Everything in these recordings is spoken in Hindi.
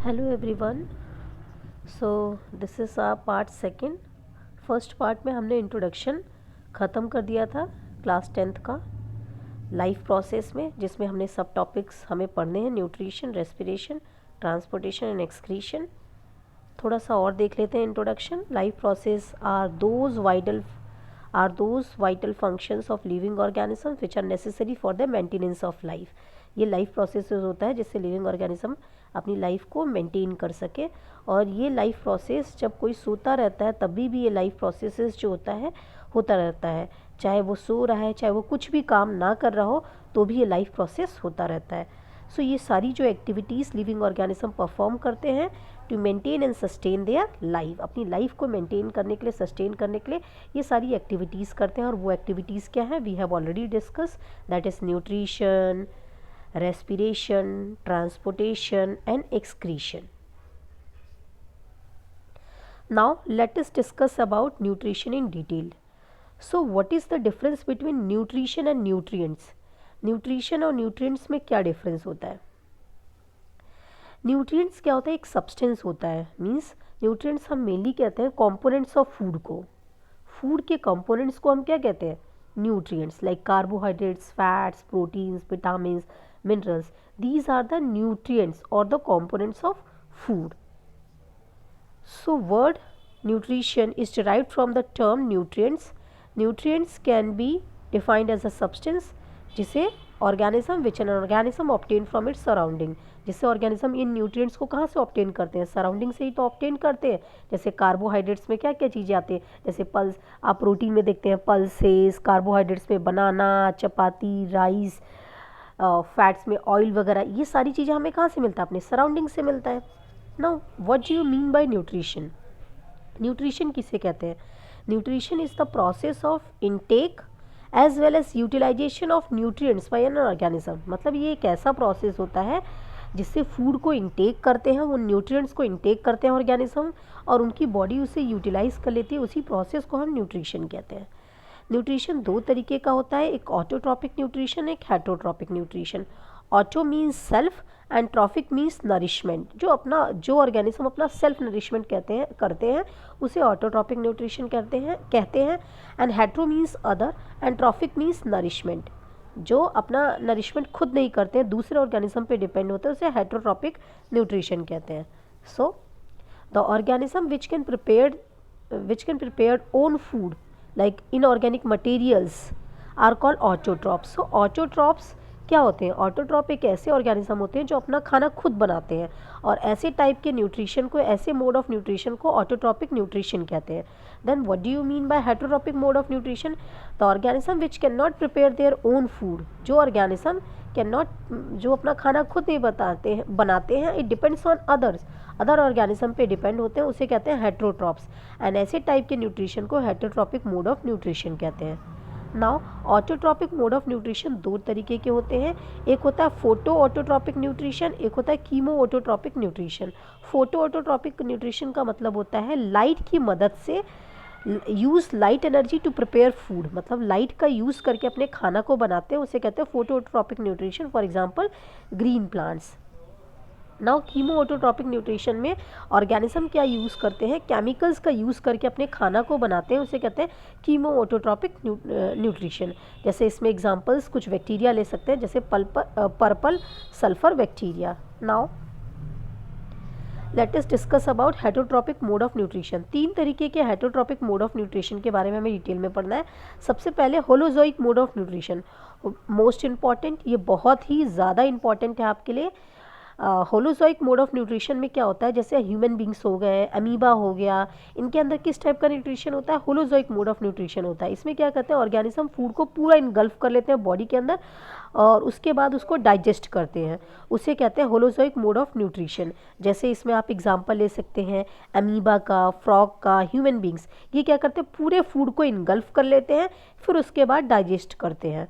Hello everyone. So this is our part second. First part में हमने इंट्रोडक्शन ख़त्म कर दिया था क्लास 10th का लाइफ प्रोसेस में, जिसमें हमने सब टॉपिक्स हमें पढ़ने हैं: nutrition, respiration, transportation and excretion. थोड़ा सा और देख लेते हैं introduction. Life process are those vital functions of living organism which are necessary for the maintenance of life. ये लाइफ प्रोसेस होता है जिससे लिविंग ऑर्गेनिज्म अपनी लाइफ को मेंटेन कर सके। और ये लाइफ प्रोसेस जब कोई सोता रहता है तभी भी ये लाइफ प्रोसेस जो होता रहता है, चाहे वो सो रहा है, चाहे वो कुछ भी काम ना कर रहा हो, तो भी ये लाइफ प्रोसेस होता रहता है। सो ये सारी जो एक्टिविटीज़ लिविंग ऑर्गेनिज्म परफॉर्म करते हैं to maintain and sustain their life, अपनी लाइफ को मेंटेन करने के लिए, सस्टेन करने के लिए ये सारी एक्टिविटीज़ करते हैं। और वो एक्टिविटीज़ क्या है? We have already discuss, that is nutrition, respiration, transportation and excretion. Now let us discuss about nutrition in detail. So what is the difference between nutrition and nutrients? Nutrition और nutrients में क्या difference होता है? Nutrients क्या होता है? एक substance होता है, means nutrients हम mainly कहते हैं components of food को। food के components को हम क्या कहते हैं? Nutrients, like carbohydrates, fats, proteins, vitamins, minerals. These are the nutrients or the components of food. So word nutrition is derived from the term nutrients. Nutrients can be defined as a substance जिसे organism which an organism obtain from its surrounding, जिससे organism इन nutrients को कहाँ से obtain करते हैं? surrounding से ही तो obtain करते हैं। जैसे carbohydrates में क्या क्या चीज़ें आती है? जैसे पल्स, आप प्रोटीन में देखते हैं पल्सेस, कार्बोहाइड्रेट्स में बनाना, चपाती, राइस, फैट्स में ऑयल वगैरह, ये सारी चीज़ें हमें कहाँ से मिलता है? अपने सराउंडिंग से मिलता है। Now what do you mean by nutrition? Nutrition किसे कहते हैं? Nutrition is the process of intake as well as utilization of nutrients by an organism. मतलब ये एक ऐसा प्रोसेस होता है जिससे फूड को इनटेक करते हैं, उन न्यूट्रिएंट्स को इनटेक करते हैं ऑर्गेनिज्म, और उनकी बॉडी उसे यूटिलाइज कर लेती है। उसी प्रोसेस को हम न्यूट्रिशन कहते हैं। न्यूट्रिशन दो तरीके का होता है, एक ऑटोट्रॉपिक न्यूट्रिशन, एक heterotrophic nutrition. Auto means self and trophic means nourishment. जो ऑर्गेनिज्म अपना सेल्फ नरिशमेंट करते हैं उसे ऑटोट्रॉपिक न्यूट्रिशन कहते हैं। And hetero means other and trophic means nourishment. जो अपना नरिशमेंट खुद नहीं करते हैं, दूसरे ऑर्गेनिज्म पे डिपेंड होते हैं, उसे हेटरोट्रॉपिक न्यूट्रिशन कहते हैं। So the organism which can prepare own food like inorganic materials are called autotrophs. So autotrophs क्या होते हैं? ऑटोट्रॉप एक ऐसे ऑर्गेनिज्म होते हैं जो अपना खाना खुद बनाते हैं, और ऐसे टाइप के न्यूट्रिशन को, ऐसे मोड ऑफ न्यूट्रिशन को ऑटोट्रॉपिक न्यूट्रिशन कहते हैं। Then what do you mean by heterotrophic mode of nutrition? The organism which can not prepare their own food. जो ऑर्गेनिज्म जो अपना खाना खुद नहीं बनाते हैं, it depends on other organism पे डिपेंड होते हैं, उसे कहते हैं हेटरोट्रॉप्स। एंड ऐसे टाइप के न्यूट्रिशन को हेटरोट्रॉपिक मोड ऑफ न्यूट्रिशन कहते हैं। Now autotrophic mode of nutrition दो तरीके के होते हैं, एक होता है फोटो ऑटोट्रॉपिक न्यूट्रिशन, एक होता है chemo autotrophic nutrition. Photo autotrophic nutrition का मतलब होता है लाइट की मदद से, use light energy to prepare food, मतलब लाइट का यूज़ करके अपने खाना को बनाते हैं, उसे कहते हैं photo autotrophic nutrition. For example green plants. Now chemo autotrophic nutrition में ऑर्गेनिज्म क्या यूज़ करते हैं? केमिकल्स का यूज़ करके अपने खाना को बनाते हैं, उसे कहते हैं कीमो ऑटोट्रॉपिक न्यूट्रिशन। जैसे इसमें एग्जांपल्स कुछ बैक्टीरिया ले सकते हैं, जैसे purple sulphur bacteria. Now let us discuss about heterotrophic mode of nutrition. तीन तरीके के हेटरोट्रॉपिक मोड ऑफ न्यूट्रिशन के बारे में हमें डिटेल में पढ़ना है। सबसे पहले holozoic mode of nutrition, most important, ये बहुत ही ज़्यादा इंपॉर्टेंट है आपके लिए। होलोजोइक मोड ऑफ न्यूट्रिशन में क्या होता है? जैसे ह्यूमन बींग्स हो गए, अमीबा हो गया, इनके अंदर किस टाइप का न्यूट्रिशन होता है? होलोजोइक मोड ऑफ न्यूट्रिशन होता है। इसमें क्या करते हैं? ऑर्गेनिज्म फूड को पूरा इनगल्फ कर लेते हैं बॉडी के अंदर, और उसके बाद उसको डाइजेस्ट करते हैं, उसे कहते हैं होलोजोइक मोड ऑफ न्यूट्रिशन। जैसे इसमें आप एग्जांपल ले सकते हैं अमीबा का, फ्रॉग का, ह्यूमन बींग्स। ये क्या करते हैं? पूरे फूड को इनगल्फ कर लेते हैं, फिर उसके बाद डाइजेस्ट करते हैं।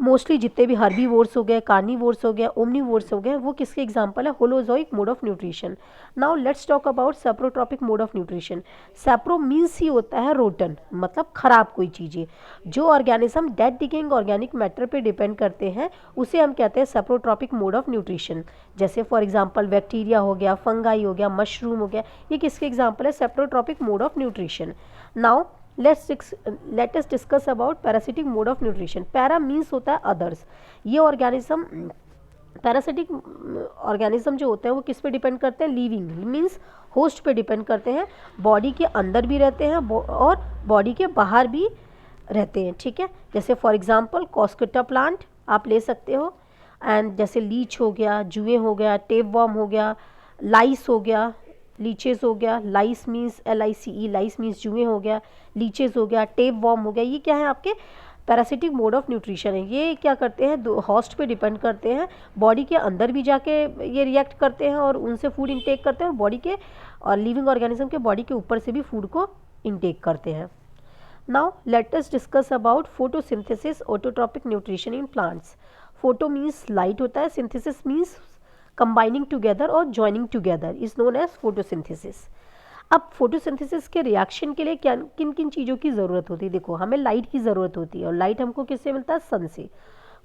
मोस्टली जितने भी हर्बीवोर्स हो गए, कार्निवोर्स हो गए, ओमनीवोर्स हो गए, वो किसके एग्जांपल है? Holozoic mode of nutrition. Now let's talk about saprotrophic mode of nutrition. सेप्रो means he होता है रोटन, मतलब खराब कोई चीज़ें। जो organism dead decaying organic matter पे डिपेंड करते हैं उसे हम कहते हैं सेप्रोट्रॉपिक मोड ऑफ न्यूट्रिशन। जैसे फॉर एग्जाम्पल बैक्टीरिया हो गया, फंगाई हो गया, मशरूम हो गया, ये किसके एग्जाम्पल है? Saprotrophic mode of nutrition. Now let us discuss about parasitic mode of nutrition. Para means होता है अदर्स। ये ऑर्गेनिज्म, पैरासिटिक ऑर्गेनिज्म जो होते हैं वो किस पे डिपेंड करते हैं? लिविंग मीन्स होस्ट पे डिपेंड करते हैं। बॉडी के अंदर भी रहते हैं और बॉडी के बाहर भी रहते हैं, ठीक है। जैसे फॉर एग्जांपल कॉस्केटा प्लांट आप ले सकते हो, एंड जैसे लीच हो गया, जुए हो गया, टेप वॉर्म हो गया, लाइस हो गया, लीचेस हो गया, लाइस मीन्स LICE, लाइस मीन्स जुए हो गया, लीचेस हो गया, टेप वॉर्म हो गया, ये क्या है? आपके पैरासिटिक मोड ऑफ न्यूट्रिशन है। ये क्या करते हैं? होस्ट पे डिपेंड करते हैं, बॉडी के अंदर भी जाके ये रिएक्ट करते हैं और उनसे फूड इनटेक करते हैं, और बॉडी के और लिविंग ऑर्गेनिज्म के बॉडी के ऊपर से भी फूड को इनटेक करते हैं। Now let us discuss about photosynthesis autotrophic nutrition in plants. Photo means light होता है, सिंथेसिस मीन्स कंबाइनिंग टुगेदर और joining together is known as photosynthesis. अब फोटोसिंथेसिस के रिएक्शन के लिए क्या किन किन चीज़ों की ज़रूरत होती है? देखो, हमें लाइट की ज़रूरत होती है, और लाइट हमको किससे मिलता है? सन से।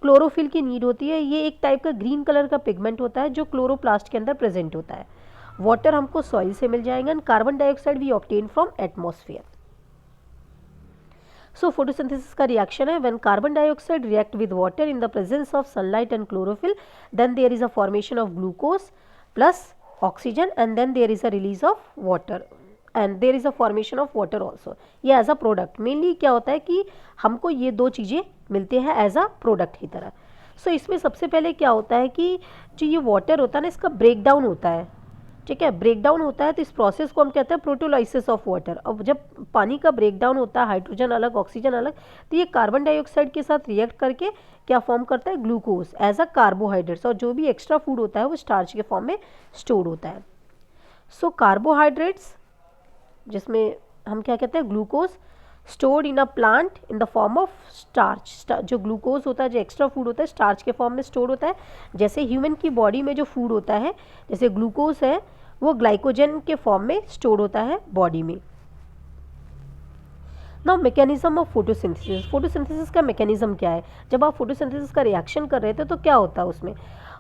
क्लोरोफिल की नीड होती है, ये एक टाइप का ग्रीन कलर का पिगमेंट होता है जो क्लोरोप्लास्ट के अंदर प्रेजेंट होता है। वाटर हमको सॉइल से मिल जाएगा, and carbon dioxide we obtain from atmosphere. So photosynthesis का reaction है when carbon dioxide react with water in the presence of sunlight and chlorophyll, then there is a formation of glucose plus oxygen, and then there is a release of water and there is a formation of water also. ये as a product mainly क्या होता है कि हमको ये दो चीज़ें मिलती है as a product की तरह। So इसमें सबसे पहले क्या होता है कि जो ये water होता है ना, इसका ब्रेक डाउन होता है, ठीक है। ब्रेक डाउन होता है तो इस प्रोसेस को हम कहते हैं प्रोटोलाइसिस ऑफ वाटर। अब जब पानी का ब्रेक डाउन होता है, हाइड्रोजन अलग ऑक्सीजन अलग, तो ये कार्बन डाइऑक्साइड के साथ रिएक्ट करके क्या फॉर्म करता है? ग्लूकोज एज अ कार्बोहाइड्रेट्स, और जो भी एक्स्ट्रा फूड होता है वो स्टार्च के फॉर्म में स्टोर होता है। सो कार्बोहाइड्रेट्स, जिसमें हम क्या कहते हैं? Glucose stored in a plant in the form of starch. जो ग्लूकोज होता है, जो एक्स्ट्रा फूड होता है, स्टार्च के फॉर्म में स्टोर होता है। जैसे ह्यूमन की बॉडी में जो फूड होता है, जैसे ग्लूकोज है, वो ग्लाइकोजन के फॉर्म में स्टोर होता है बॉडी में। Now mechanism of photosynthesis. Photosynthesis का मैकेनिज्म क्या है? जब आप फोटोसिंथेसिस का रिएक्शन कर रहे थे तो क्या होता है उसमें?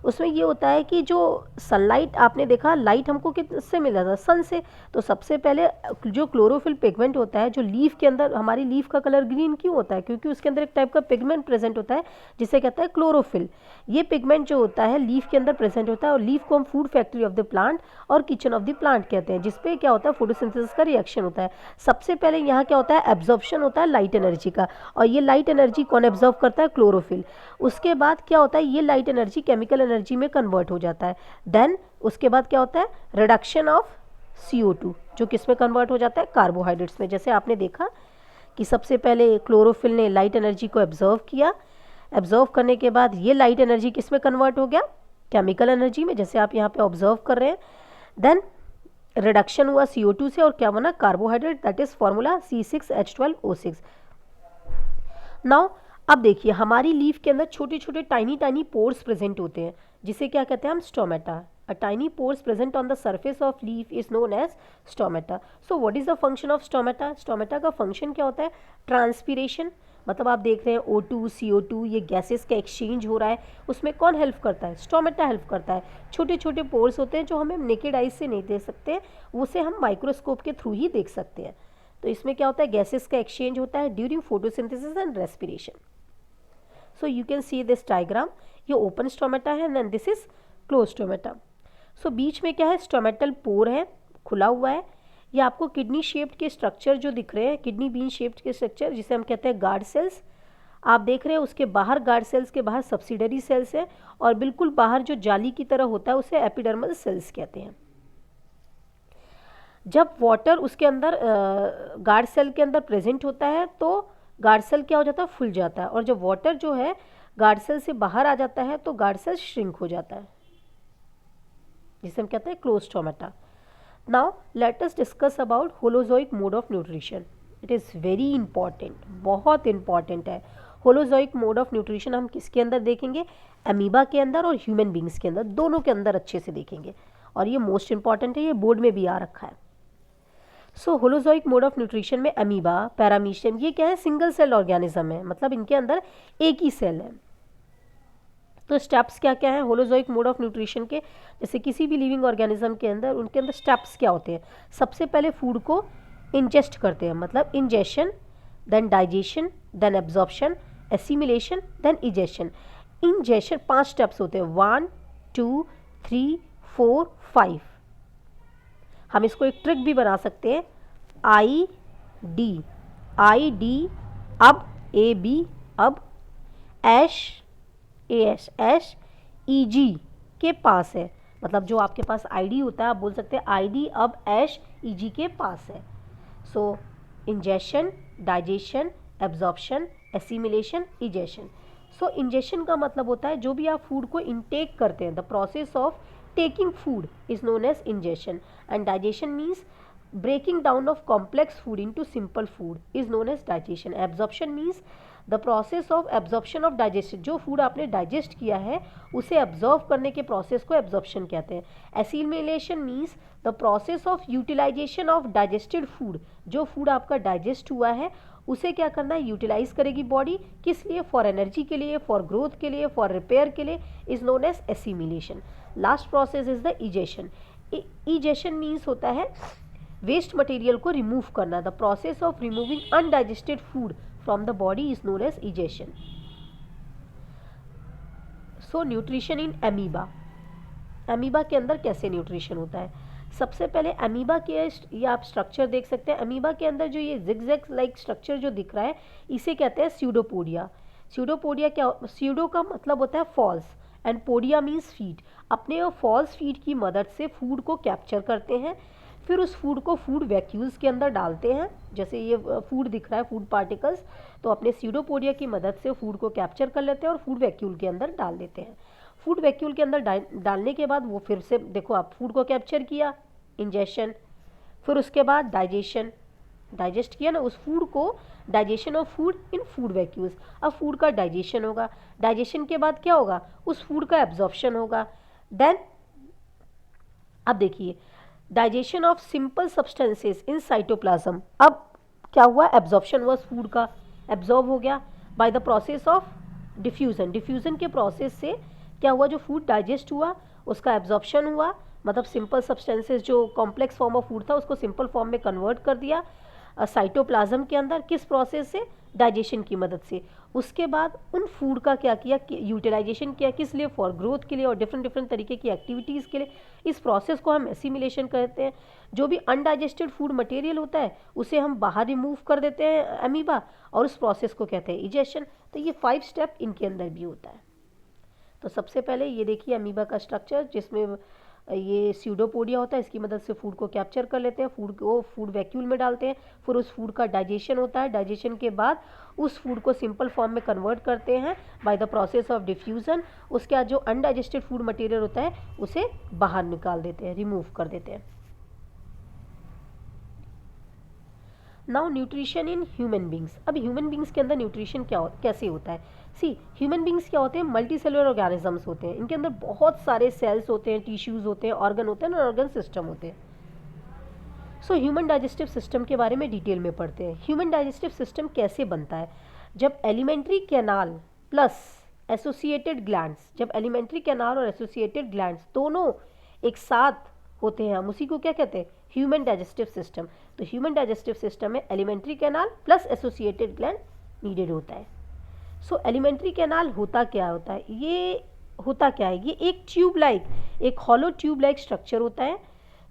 उसमें ये होता है कि जो सनलाइट, आपने देखा लाइट हमको किससे मिला था? सन से। तो सबसे पहले जो क्लोरोफिल पिगमेंट होता है, जो लीफ के अंदर, हमारी लीफ का कलर ग्रीन क्यों होता है? क्योंकि उसके अंदर एक टाइप का पिगमेंट प्रेजेंट होता है जिसे कहता है क्लोरोफिल। ये पिगमेंट जो होता है लीफ के अंदर प्रेजेंट होता है, और लीफ को हम food factory of the plant और किचन ऑफ द प्लांट कहते हैं, जिसपे क्या होता है? फोटोसिंथेसिस का रिएक्शन होता है। सबसे पहले यहाँ क्या होता है? एब्जॉर्प्शन होता है लाइट एनर्जी का, और ये लाइट एनर्जी कौन एब्जॉर्व करता है? क्लोरोफिल। उसके बाद क्या होता है? ये लाइट एनर्जी केमिकल एनर्जी में कन्वर्ट हो जाता है। देन उसके बाद क्या होता है? रिडक्शन ऑफ CO2, जो किस में कन्वर्ट हो जाता है? कार्बोहाइड्रेट्स में। जैसे आपने देखा कि सबसे पहले क्लोरोफिल ने लाइट एनर्जी को एब्जॉर्व किया, एब्जॉर्व करने के बाद ये लाइट एनर्जी किस में कन्वर्ट हो गया? केमिकल एनर्जी में, जैसे आप यहाँ पे ऑब्जर्व कर रहे हैं। देन रिडक्शन हुआ CO2 से, और क्या बना? Carbohydrate, that is formula C6H12O6। Now अब देखिए, हमारी लीफ के अंदर छोटे छोटे टाइनी टाइनी पोर्स प्रेजेंट होते हैं, जिसे क्या कहते हैं हम? Stomata. A tiny pores present on the surface of leaf is known as stomata. So what is the function of stomata? Stomata का फंक्शन क्या होता है? ट्रांसपीरेशन, मतलब आप देख रहे हैं O2 CO2 ये गैसेस का एक्सचेंज हो रहा है, उसमें कौन हेल्प करता है? स्टोमेटा हेल्प करता है। छोटे छोटे पोर्स होते हैं जो हमें नेकेड आइज से नहीं देख सकते, उसे हम माइक्रोस्कोप के थ्रू ही देख सकते हैं। तो इसमें क्या होता है? गैसेस का एक्सचेंज होता है during photosynthesis and respiration. So you can see this diagram, ये ओपन स्टोमेटा है and this is close stomata. So बीच में क्या है? स्टोमेटल पोर है, खुला हुआ है। ये आपको किडनी शेप्ड के स्ट्रक्चर जो दिख रहे हैं, किडनी बीन शेप्ड के स्ट्रक्चर, जिसे हम कहते हैं गार्ड सेल्स, आप देख रहे हैं। उसके बाहर गार्ड सेल्स के बाहर सब्सिडरी सेल्स है, और बिल्कुल बाहर जो जाली की तरह होता है उसे एपिडर्मल सेल्स कहते हैं। जब वाटर उसके अंदर गार्ड सेल के अंदर प्रेजेंट होता है तो गार्ड सेल क्या हो जाता है? फुल जाता है, और जब वाटर जो है गार्ड सेल से बाहर आ जाता है तो गार्ड सेल श्रिंक हो जाता है, जिसे हम कहते हैं close stomata. Now let us discuss about holozoic mode of nutrition. It is very important, बहुत इंपॉर्टेंट है। होलोजोइक मोड ऑफ न्यूट्रिशन हम किसके अंदर देखेंगे, अमीबा के अंदर और ह्यूमन बींग्स के अंदर, दोनों के अंदर अच्छे से देखेंगे, और ये मोस्ट इंपॉर्टेंट है, ये बोर्ड में भी आ रखा है। सो होलोजोइक मोड ऑफ न्यूट्रिशन में अमीबा, पैरामीशियम, ये क्या है, सिंगल सेल ऑर्गेनिज्म है, मतलब इनके अंदर एक ही सेल है। तो स्टेप्स क्या क्या है होलोजोइक मोड ऑफ न्यूट्रिशन के, जैसे किसी भी लिविंग ऑर्गेनिज्म के अंदर उनके अंदर स्टेप्स क्या होते हैं, सबसे पहले फूड को इंजेस्ट करते हैं, मतलब ingestion, then digestion, then absorption, assimilation, then egestion. Ingestion 5 steps होते हैं, 1 2 3 4 5। हम इसको एक ट्रिक भी बना सकते हैं, आई डी अब, ए बी अब, एश एस एस ई जी के पास है, मतलब जो आपके पास आईडी होता है आप बोल सकते हैं आईडी अब एश ई जी के पास है। So ingestion, digestion, absorption, assimilation, egestion. So ingestion का मतलब होता है जो भी आप फूड को इनटेक करते हैं, the process of taking food is known as ingestion, and digestion means breaking down of complex food into simple food is known as digestion. Absorption means the process of absorption of digestion, जो फूड आपने डाइजेस्ट किया है उसे एब्जॉर्व करने के प्रोसेस को एब्जॉर्प्शन कहते हैं। Assimilation means the process of utilization of digested food, जो फूड आपका डाइजेस्ट हुआ है उसे क्या करना है, यूटिलाइज करेगी बॉडी, किस लिए, फॉर एनर्जी के लिए, फॉर ग्रोथ के लिए, फॉर रिपेयर के लिए, is known as assimilation. Last process is the egestion. Egestion means होता है वेस्ट मटेरियल को रिमूव करना, the process of removing undigested food from the body is known as egestion. So nutrition in amoeba, amoeba के अंदर कैसे न्यूट्रिशन होता है, सबसे पहले अमीबा के ये आप स्ट्रक्चर देख सकते हैं, अमीबा के अंदर जो ये जिगजैग लाइक स्ट्रक्चर जो दिख रहा है इसे कहते हैं स्यूडोपोडिया। स्यूडोपोडिया क्या, स्यूडो का मतलब होता है false and podia means feed, अपने फॉल्स फीड की मदद से फूड को कैप्चर करते हैं, फिर उस फूड को फूड वैक्यूल्स के अंदर डालते हैं, जैसे ये फूड दिख रहा है फूड पार्टिकल्स, तो अपने स्यूडोपोडिया की मदद से फूड को कैप्चर कर लेते हैं और फूड वैक्यूल के अंदर डाल देते हैं। फूड वैक्यूल के अंदर डालने के बाद वो फिर से देखो आप फूड को कैप्चर किया, इंजेशन, फिर उसके बाद डाइजेशन, डाइजेस्ट किया ना उस फूड को, digestion of food in food vacuoles, अब फूड का डाइजेशन होगा, डाइजेशन के बाद क्या होगा, उस फूड का एब्जॉर्प्शन होगा, देन अब देखिए digestion of simple substances in cytoplasm, अब क्या हुआ, एब्जॉर्प्शन हुआ फूड का, एब्जॉर्ब हो गया by the process of diffusion, diffusion के प्रोसेस से क्या हुआ, जो फूड डाइजेस्ट हुआ उसका एब्जॉर्प्शन हुआ, मतलब सिंपल सब्सटेंसेस जो कॉम्प्लेक्स फॉर्म ऑफ फूड था उसको सिंपल फॉर्म में कन्वर्ट कर दिया साइटोप्लाज्म के अंदर, किस प्रोसेस से, डाइजेशन की मदद से। उसके बाद उन फूड का क्या किया, यूटिलाइजेशन किया, किस लिए, फॉर ग्रोथ के लिए और डिफरेंट डिफरेंट तरीके की एक्टिविटीज़ के लिए। इस प्रोसेस को हम एसिमिलेशन कहते हैं। जो भी अनडाइजेस्टेड फूड मटेरियल होता है उसे हम बाहर रिमूव कर देते हैं अमीबा, और उस प्रोसेस को कहते हैं इजेशन। तो ये 5 स्टेप इनके अंदर भी होता है। तो सबसे पहले ये देखिए अमीबा का स्ट्रक्चर, जिसमें ये स्यूडोपोडिया होता है, इसकी मदद से फूड को कैप्चर कर लेते हैं, फूड को फूड वैक्यूल में डालते हैं, फिर उस फूड का डाइजेशन होता है, डाइजेशन के बाद उस फूड को सिंपल फॉर्म में कन्वर्ट करते हैं by the process of diffusion. उसके बाद जो अनडाइजेस्टेड फूड मटेरियल होता है उसे बाहर निकाल देते हैं, रिमूव कर देते हैं। Now nutrition in human beings, अब ह्यूमन बींग्स के अंदर न्यूट्रिशन कैसे होता है। सी ह्यूमन बींग्स क्या होते हैं, मल्टी सेलुलर ऑर्गेनिजम्स होते हैं, इनके अंदर बहुत सारे सेल्स होते हैं, टिश्यूज़ होते हैं, ऑर्गन होते हैं और ऑर्गन सिस्टम होते हैं। सो ह्यूमन डाइजेस्टिव सिस्टम के बारे में डिटेल में पढ़ते हैं। ह्यूमन डाइजेस्टिव सिस्टम कैसे बनता है, जब alimentary canal plus associated glands, जब एलिमेंट्री कैनाल और एसोसिएटेड ग्लैंड्स दोनों एक साथ होते हैं, हम उसी को क्या कहते हैं, ह्यूमन डाइजेस्टिव सिस्टम। तो ह्यूमन डाइजेस्टिव सिस्टम में alimentary canal plus associated gland needed होता है। सो एलिमेंट्री कैनाल होता क्या होता है, ये होता क्या है, ये एक ट्यूब लाइक, एक हॉलो ट्यूब लाइक स्ट्रक्चर होता है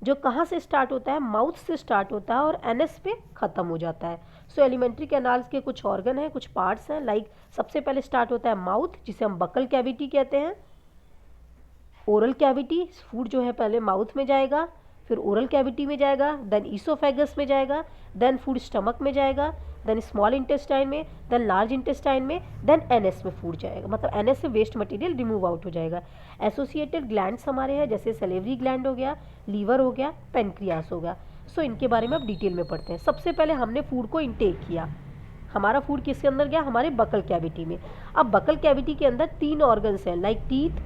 जो कहाँ से स्टार्ट होता है, माउथ से स्टार्ट होता है और एनएस पे ख़त्म हो जाता है। सो एलिमेंट्री कैनाल्स के कुछ ऑर्गन हैं, कुछ पार्ट्स हैं, लाइक सबसे पहले स्टार्ट होता है माउथ, जिसे हम बकल कैविटी कहते हैं। ओरल कैविटी, फूड जो है पहले माउथ में जाएगा, फिर ओरल कैविटी में जाएगा, देन ईसोफेगस में जाएगा, देन फूड स्टमक में जाएगा, देन स्मॉल इंटेस्टाइन में, देन लार्ज इंटेस्टाइन में, देन एनएस में फूड जाएगा, मतलब एनएस से वेस्ट मटेरियल रिमूव आउट हो जाएगा। एसोसिएटेड ग्लैंड्स हमारे हैं, जैसे सलेवरी ग्लैंड हो गया, लीवर हो गया, पेनक्रियास हो गया। सो इनके बारे में अब डिटेल में पढ़ते हैं। सबसे पहले हमने फूड को इंटेक किया, हमारा फूड किसके अंदर गया, हमारे बकल कैविटी में। अब बकल कैविटी के अंदर 3 ऑर्गन्स हैं, लाइक टीथ,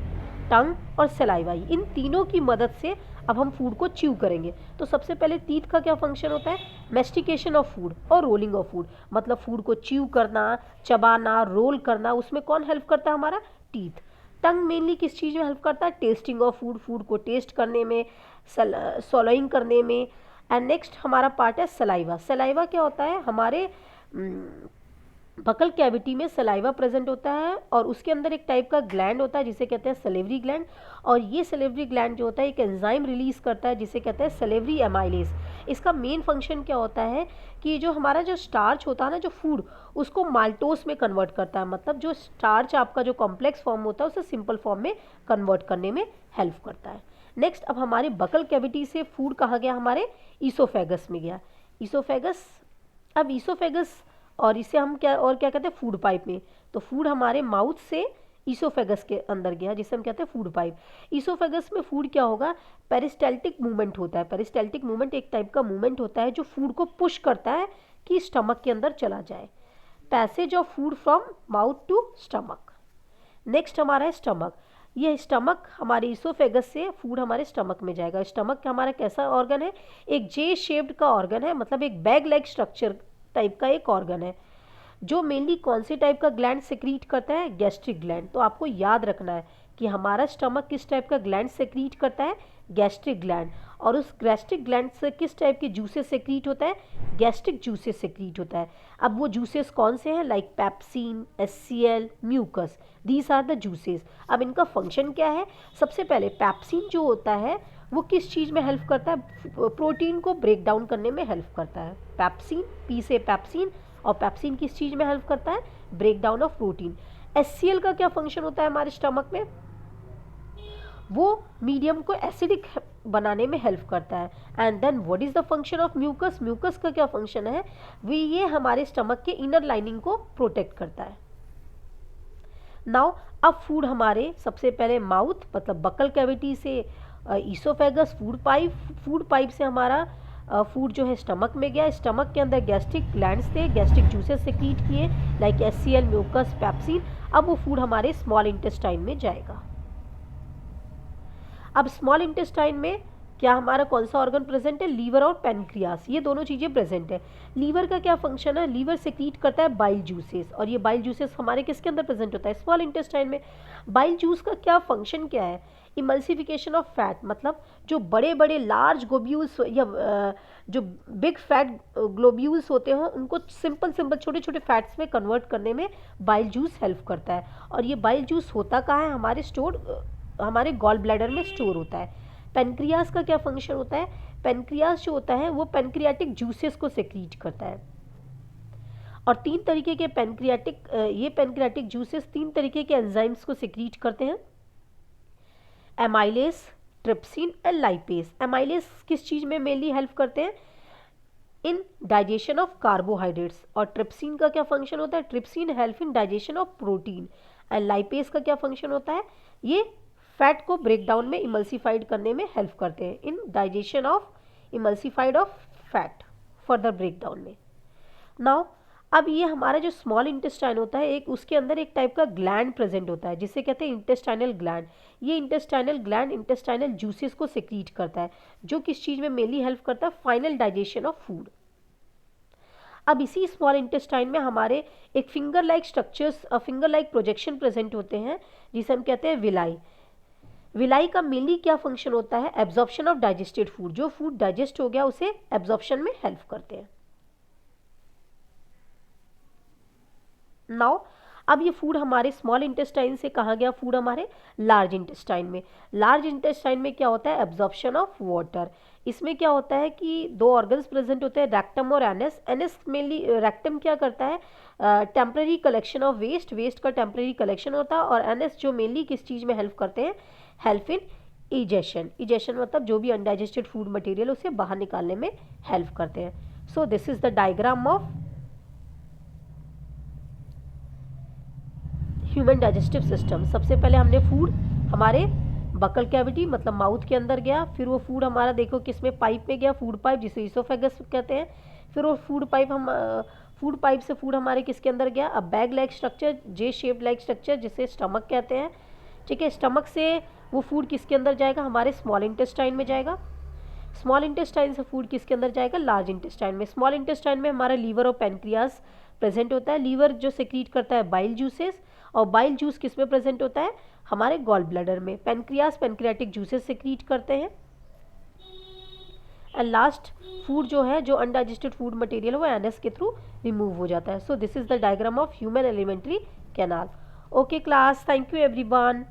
टंग और सलाइवा। इन तीनों की मदद से अब हम फूड को च्यू करेंगे। तो सबसे पहले टीथ का क्या फंक्शन होता है, मेस्टिकेशन ऑफ फूड और रोलिंग ऑफ फूड, मतलब फूड को च्यू करना, चबाना, रोल करना, उसमें कौन हेल्प करता है, हमारा टीथ। टंग मेनली किस चीज़ में हेल्प करता है, टेस्टिंग ऑफ फूड, फूड को टेस्ट करने में, सॉलोइंग करने में। एंड नेक्स्ट हमारा पार्ट है सलाइवा। सलाइवा क्या होता है, हमारे बकल कैविटी में सलाइवा प्रेजेंट होता है और उसके अंदर एक टाइप का ग्लैंड होता है जिसे कहते हैं सलेवरी ग्लैंड। और ये सलेवरी ग्लैंड जो होता है एक एंजाइम रिलीज करता है जिसे कहते हैं सलेवरी एमाइलेज। इसका मेन फंक्शन क्या होता है कि जो हमारा जो स्टार्च होता है ना, जो फूड, उसको माल्टोस में कन्वर्ट करता है, मतलब जो स्टार्च आपका जो कॉम्प्लेक्स फॉर्म होता है उसे सिंपल फॉर्म में कन्वर्ट करने में हेल्प करता है। नेक्स्ट, अब हमारे बकल कैविटी से फूड कहाँ गया, हमारे ईसोफेगस में गया। ईसोफेगस, अब ईसोफेगस और इसे हम क्या कहते हैं, फूड पाइप में। तो फूड हमारे माउथ से ईसोफेगस के अंदर गया जिसे हम कहते हैं फूड पाइप। ईसोफेगस में फूड क्या होगा, पेरिस्टाल्टिक मूवमेंट होता है। पेरिस्टाल्टिक मूवमेंट एक टाइप का मूवमेंट होता है जो फूड को पुश करता है कि स्टमक के अंदर चला जाए। Passage of food from mouth to stomach. Next हमारा है स्टमक। ये स्टमक, हमारे ईसोफेगस से फूड हमारे स्टमक में जाएगा। स्टमक हमारा कैसा ऑर्गन है, एक जे शेप्ड का ऑर्गन है, मतलब एक बैग लाइक स्ट्रक्चर टाइप का एक ऑर्गन है जो मेनली कौन से टाइप का ग्लैंड सेक्रीट करता है, गैस्ट्रिक ग्लैंड। तो आपको याद रखना है कि हमारा स्टमक किस टाइप का ग्लैंड सेक्रीट करता है, गैस्ट्रिक ग्लैंड। और उस गैस्ट्रिक ग्लैंड से किस टाइप के जूसेस सेक्रीट होता है, गैस्ट्रिक जूसेस सेक्रीट होता है। अब वो जूसेस कौन से हैं, like pepsin, HCl, mucus, these are the juices. अब इनका फंक्शन क्या है, सबसे पहले पेप्सिन जो होता है वो किस चीज़ में हेल्प करता है, प्रोटीन को ब्रेक डाउन करने में हेल्प करता है। पेप्सिन, पी से पेप्सिन, और पेप्सिन किस चीज़ में हेल्प करता है, break down of protein. HCl का क्या फंक्शन होता है हमारे स्टमक में, वो मीडियम को एसिडिक बनाने में हेल्प करता है। And then what is the function of mucus, mucus का क्या फंक्शन है, ये हमारे स्टमक के इनर लाइनिंग को प्रोटेक्ट करता है। नाउ अब फूड हमारे सबसे पहले माउथ, मतलब बकल कैविटी से ईसोफेगस, फूड पाइप से हमारा फूड जो है स्टमक में गया। स्टमक के अंदर गैस्ट्रिक ग्लैंड्स थे, गैस्ट्रिक जूसेस सेक्रीट किए लाइक HCl, म्यूकस, पेप्सिन। अब वो फूड हमारे स्मॉल इंटेस्टाइन में जाएगा। अब स्मॉल इंटेस्टाइन में क्या हमारा कौन सा ऑर्गन प्रेजेंट है, लीवर और पेनक्रियास, ये दोनों चीज़ें प्रेजेंट है। लीवर का क्या फंक्शन है, लीवर सेक्रीट करता है बाइल जूसेस, और ये बाइल जूसेस हमारे किसके अंदर प्रेजेंट होता है, स्मॉल इंटेस्टाइन में। बाइल जूस का क्या फंक्शन क्या है, इमल्सिफिकेशन ऑफ फैट, मतलब जो बड़े बड़े लार्ज ग्लोब्यूल्स या जो बिग फैट ग्लोब्यूल्स होते हैं उनको सिंपल छोटे छोटे फैट्स में कन्वर्ट करने में बाइल जूस हेल्प करता है। और ये बाइल जूस होता कहाँ है, हमारे गॉल ब्लैडर में स्टोर होता है। पेनक्रियास का क्या फंक्शन होता है, पेनक्रियास जो होता है वो पेनक्रियाटिक जूसेस को सेक्रीट करता है। और 3 तरीके के पेनक्रियाटिक जूसेस 3 तरीके के एंजाइम्स को सेक्रीट करते हैं, amylase, trypsin and lipase. Amylase किस चीज़ में मेनली हेल्प करते हैं, इन डाइजेशन ऑफ कार्बोहाइड्रेट्स। और ट्रिप्सिन का क्या फंक्शन होता है, trypsin help in digestion of protein. And lipase का क्या फंक्शन होता है, ये फैट को ब्रेक डाउन में इमल्सिफाइड करने में हेल्प करते हैं, in digestion of emulsified of fat further break down में। नाउ अब ये हमारा जो स्मॉल इंटेस्टाइन होता है, एक उसके अंदर एक टाइप का ग्लैंड प्रेजेंट होता है जिसे कहते हैं इंटेस्टाइनल ग्लैंड। ये इंटेस्टाइनल ग्लैंड इंटेस्टाइनल जूसेस को सेक्रीट करता है जो किस चीज़ में मेनली हेल्प करता है, फाइनल डाइजेशन ऑफ फूड। अब इसी स्मॉल इंटेस्टाइन में हमारे एक finger like structures, finger like projection present होते हैं जिसे हम कहते हैं विलाई। विलाई का मेनली क्या फंक्शन होता है, एब्जॉर्प्शन ऑफ डाइजेस्टेड फूड, जो फूड डाइजेस्ट हो गया उसे एब्जॉर्प्शन में हेल्प करते हैं। नाउ अब ये फूड हमारे स्मॉल इंटेस्टाइन से कहाँ गया, फूड हमारे लार्ज इंटेस्टाइन में। लार्ज इंटेस्टाइन में क्या होता है, एब्जॉर्प्शन ऑफ वाटर। इसमें क्या होता है कि 2 ऑर्गन्स प्रेजेंट होते हैं, रेक्टम और एनस। एनस मेनली, रेक्टम क्या करता है, टेम्पररी कलेक्शन ऑफ वेस्ट का टेम्पररी कलेक्शन होता है। और एनस जो मेनली किस चीज़ में हेल्प करते हैं, हेल्प इन इजेशन मतलब जो भी अनडाइजेस्टेड फूड मटेरियल उसे बाहर निकालने में हेल्प करते हैं। So this is the diagram of human digestive system. सबसे पहले हमने फूड हमारे बकल कैविटी मतलब माउथ के अंदर गया, फिर वो फूड हमारा देखो किस में, पाइप में गया, फूड पाइप जिसे ईसोफेगस कहते हैं। फिर वो फूड पाइप से फूड हमारे किसके अंदर गया, अब बैग लाइक स्ट्रक्चर, जे शेप्ड लाइक स्ट्रक्चर जिसे स्टमक कहते हैं, ठीक है। स्टमक से वो फूड किसके अंदर जाएगा, हमारे स्मॉल इंटेस्टाइन में जाएगा। स्मॉल इंटेस्टाइन से फूड किसके अंदर जाएगा, लार्ज इंटेस्टाइन में। स्मॉल इंटेस्टाइन में हमारा लीवर और पेनक्रियास प्रेजेंट होता है। लीवर जो सेक्रीट करता है बाइल जूसेस, और बाइल जूस किस में प्रेजेंट होता है, हमारे गॉल ब्लैडर में। पेनक्रियास पेनक्रियाटिक जूसेस सेक्रीट करते हैं। एंड लास्ट फूड जो है, जो अनडाइजेस्टेड फूड मटेरियल वो एनएस के थ्रू रिमूव हो जाता है। So this is the diagram of human alimentary canal. Okay class, thank you everyone.